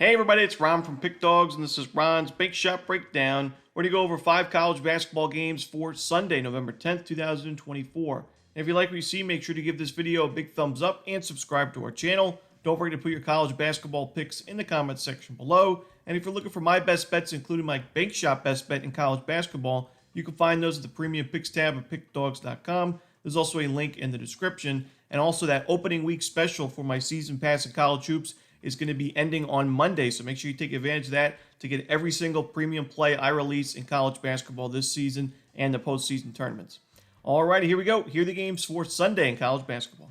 Hey everybody, it's Ron from Pick Dawgz, and this is Ron's Big Shot Breakdown. We're going to go over 5 college basketball games for Sunday, November 10th, 2024. And if you like what you see, make sure to give this video a big thumbs up and subscribe to our channel. Don't forget to put your college basketball picks in the comments section below. And if you're looking for my best bets, including my Big Shot best bet in college basketball, you can find those at the Premium Picks tab at pickdawgz.com. There's also a link in the description. And also that opening week special for my season pass in college hoops is going to be ending on Monday, so make sure you take advantage of that to get every single premium play I release in college basketball this season and the postseason tournaments. All right, here we go. Here are the games for Sunday in college basketball.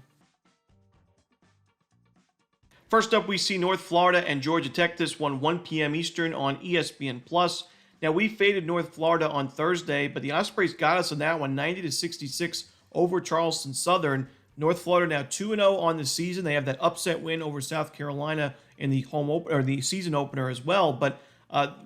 First up, we see North Florida and Georgia Tech. This one 1 p.m. Eastern on ESPN+. Now, we faded North Florida on Thursday, but the Ospreys got us on that one, 90-66 over Charleston Southern. North Florida now 2-0 on the season. They have that upset win over South Carolina in the the season opener as well. But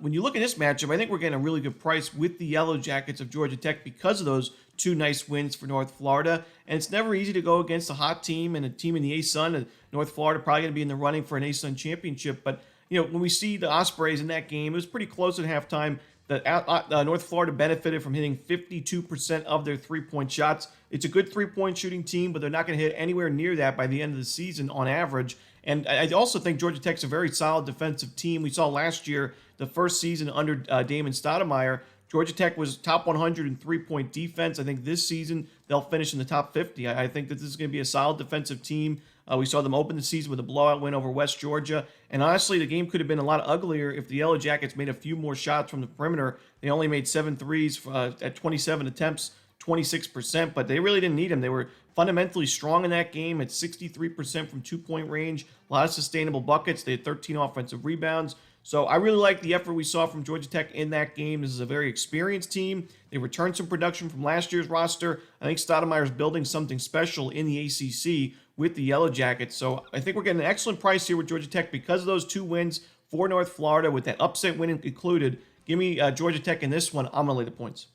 when you look at this matchup, I think we're getting a really good price with the Yellow Jackets of Georgia Tech because of those 2 nice wins for North Florida. And it's never easy to go against a hot team and a team in the A-Sun. North Florida probably going to be in the running for an A-Sun championship. But when we see the Ospreys in that game, it was pretty close at halftime. North Florida benefited from hitting 52% of their three-point shots. It's a good three-point shooting team, but they're not going to hit anywhere near that by the end of the season on average. And I also think Georgia Tech's a very solid defensive team. We saw last year, the first season under Damon Stoudemire, Georgia Tech was top 100 in three-point defense. I think this season they'll finish in the top 50. I think that this is going to be a solid defensive team. We saw them open the season with a blowout win over West Georgia. And honestly, the game could have been a lot uglier if the Yellow Jackets made a few more shots from the perimeter. They only made 7 threes at 27 attempts, 26%, but they really didn't need them. They were fundamentally strong in that game at 63% from two-point range, a lot of sustainable buckets. They had 13 offensive rebounds. So I really like the effort we saw from Georgia Tech in that game. This is a very experienced team. They returned some production from last year's roster. I think Stoudemire's building something special in the ACC with the Yellow Jackets. So I think we're getting an excellent price here with Georgia Tech because of those 2 wins for North Florida with that upset win included. Give me Georgia Tech in this one. I'm going to lay the points.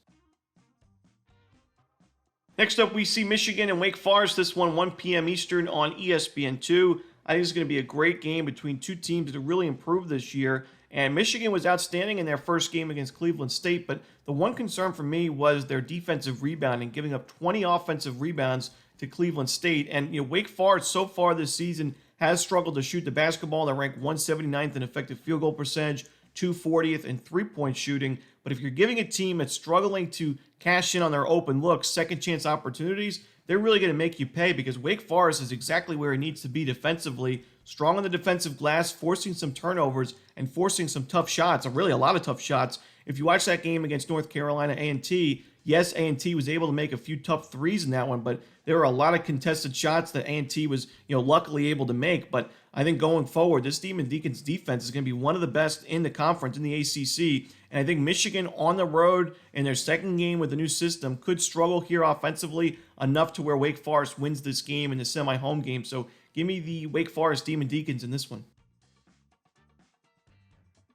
Next up, we see Michigan and Wake Forest. This one 1 p.m. Eastern on ESPN2. I think it's going to be a great game between 2 teams that have really improved this year. And Michigan was outstanding in their first game against Cleveland State, but the one concern for me was their defensive rebounding, giving up 20 offensive rebounds to Cleveland State. And Wake Forest so far this season has struggled to shoot the basketball. They're ranked 179th in effective field goal percentage, 240th in three-point shooting. But if you're giving a team that's struggling to cash in on their open looks, second chance opportunities, they're really going to make you pay because Wake Forest is exactly where it needs to be defensively, strong on the defensive glass, forcing some turnovers and forcing some tough shots, really a lot of tough shots. If you watch that game against North Carolina A&T, yes, A&T was able to make a few tough threes in that one, but there were a lot of contested shots that A&T was, luckily able to make. But I think going forward, this Demon Deacons defense is going to be one of the best in the conference, in the ACC. And I think Michigan on the road in their second game with the new system could struggle here offensively enough to where Wake Forest wins this game in the semi-home game. So give me the Wake Forest Demon Deacons in this one.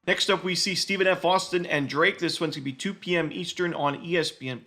Next up, we see Stephen F. Austin and Drake. This one's going to be 2 p.m. Eastern on ESPN+.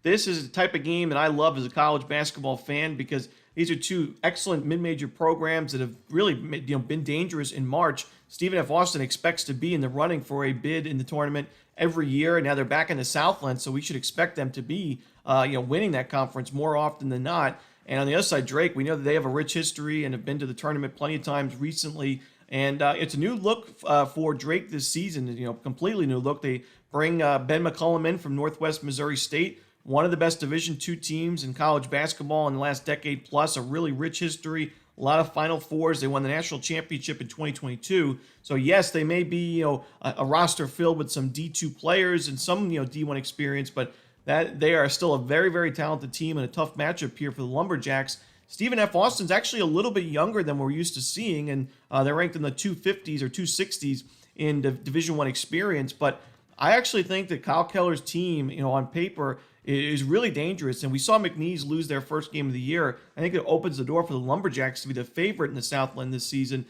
This is the type of game that I love as a college basketball fan because these are 2 excellent mid-major programs that have really been dangerous in March. Stephen F. Austin expects to be in the running for a bid in the tournament every year, and now they're back in the Southland, so we should expect them to be winning that conference more often than not. And on the other side, Drake, we know that they have a rich history and have been to the tournament plenty of times recently. And it's a new look for Drake this season, completely new look. They bring Ben McCollum in from Northwest Missouri State, one of the best Division II teams in college basketball in the last decade plus, a really rich history, a lot of Final Fours. They won the national championship in 2022. So, yes, they may be a roster filled with some D2 players and some D1 experience, but that they are still a very, very talented team and a tough matchup here for the Lumberjacks. Stephen F. Austin's actually a little bit younger than we're used to seeing, and they're ranked in the 250s or 260s in Division I experience. But I actually think that Kyle Keller's team, on paper, is really dangerous. And we saw McNeese lose their first game of the year. I think it opens the door for the Lumberjacks to be the favorite in the Southland this season.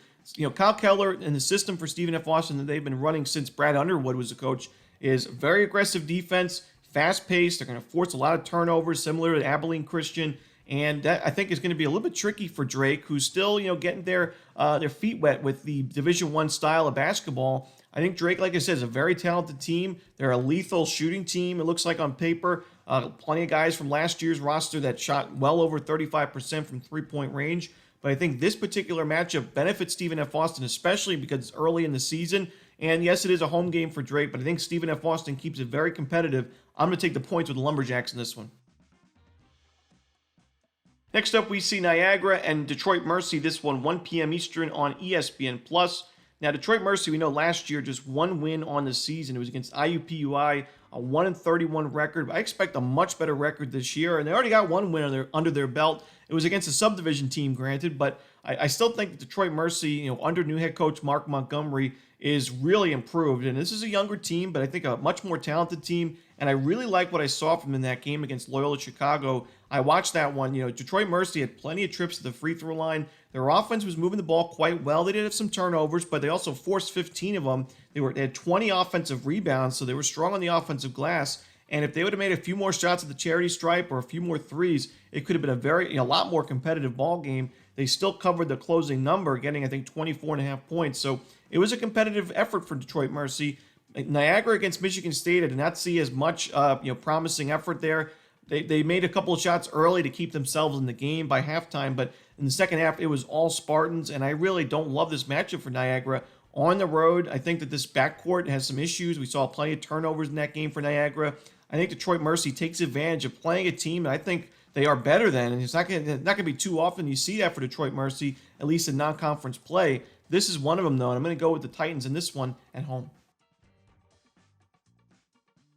Kyle Keller and the system for Stephen F. Austin that they've been running since Brad Underwood was the coach is very aggressive defense, fast-paced. They're going to force a lot of turnovers, similar to Abilene Christian. And that, I think, is going to be a little bit tricky for Drake, who's still, getting their feet wet with the Division I style of basketball. I think Drake, like I said, is a very talented team. They're a lethal shooting team, it looks like on paper. Plenty of guys from last year's roster that shot well over 35% from three-point range. But I think this particular matchup benefits Stephen F. Austin, especially because it's early in the season. And yes, it is a home game for Drake, but I think Stephen F. Austin keeps it very competitive. I'm going to take the points with the Lumberjacks in this one. Next up, we see Niagara and Detroit Mercy. This one, 1 p.m. Eastern on ESPN+. Now, Detroit Mercy, we know last year just one win on the season. It was against IUPUI, a 1-31 record. I expect a much better record this year, and they already got one win under their belt. It was against a subdivision team, granted, but I still think that Detroit Mercy, under new head coach Mark Montgomery, is really improved. And this is a younger team, but I think a much more talented team. And I really like what I saw from them in that game against Loyola Chicago. I watched that one. Detroit Mercy had plenty of trips to the free throw line. Their offense was moving the ball quite well. They did have some turnovers, but they also forced 15 of them. They had 20 offensive rebounds, so they were strong on the offensive glass. And if they would have made a few more shots at the charity stripe or a few more threes, it could have been a lot more competitive ball game. They still covered the closing number, getting, I think, 24.5 points. So it was a competitive effort for Detroit Mercy. Niagara against Michigan State, I did not see as much promising effort there. They made a couple of shots early to keep themselves in the game by halftime, but in the second half, it was all Spartans, and I really don't love this matchup for Niagara. On the road, I think that this backcourt has some issues. We saw plenty of turnovers in that game for Niagara. I think Detroit Mercy takes advantage of playing a team that I think they are better than, and it's not going to be too often you see that for Detroit Mercy, at least in non-conference play. This is one of them, though, and I'm going to go with the Titans in this one at home.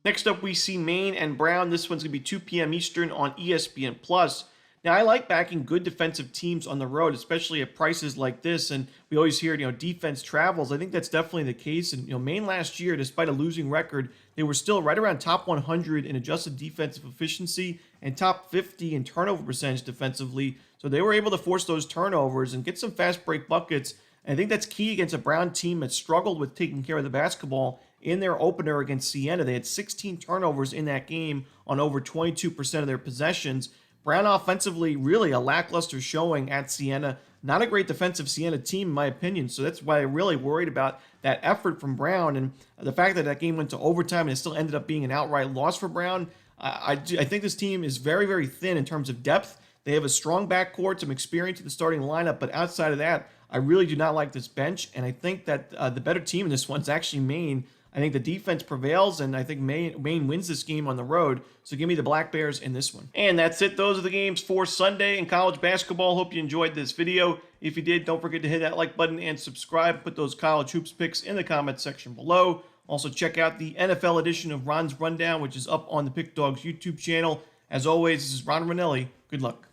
Next up, we see Maine and Brown. This one's going to be 2 p.m. Eastern on ESPN+. Now, I like backing good defensive teams on the road, especially at prices like this. And we always hear, defense travels. I think that's definitely the case. And, Maine last year, despite a losing record, they were still right around top 100 in adjusted defensive efficiency and top 50 in turnover percentage defensively. So they were able to force those turnovers and get some fast break buckets. And I think that's key against a Brown team that struggled with taking care of the basketball in their opener against Siena. They had 16 turnovers in that game on over 22% of their possessions. Brown offensively, really a lackluster showing at Siena. Not a great defensive Siena team, in my opinion. So that's why I'm really worried about that effort from Brown. And the fact that that game went to overtime and it still ended up being an outright loss for Brown. I think this team is very, very thin in terms of depth. They have a strong backcourt, some experience in the starting lineup. But outside of that, I really do not like this bench. And I think that the better team in this one is actually Maine. I think the defense prevails, and I think Maine wins this game on the road. So give me the Black Bears in this one. And that's it. Those are the games for Sunday in college basketball. Hope you enjoyed this video. If you did, don't forget to hit that like button and subscribe. Put those college hoops picks in the comment section below. Also, check out the NFL edition of Ron's Rundown, which is up on the Pick Dawgz YouTube channel. As always, this is Ron Romanelli. Good luck.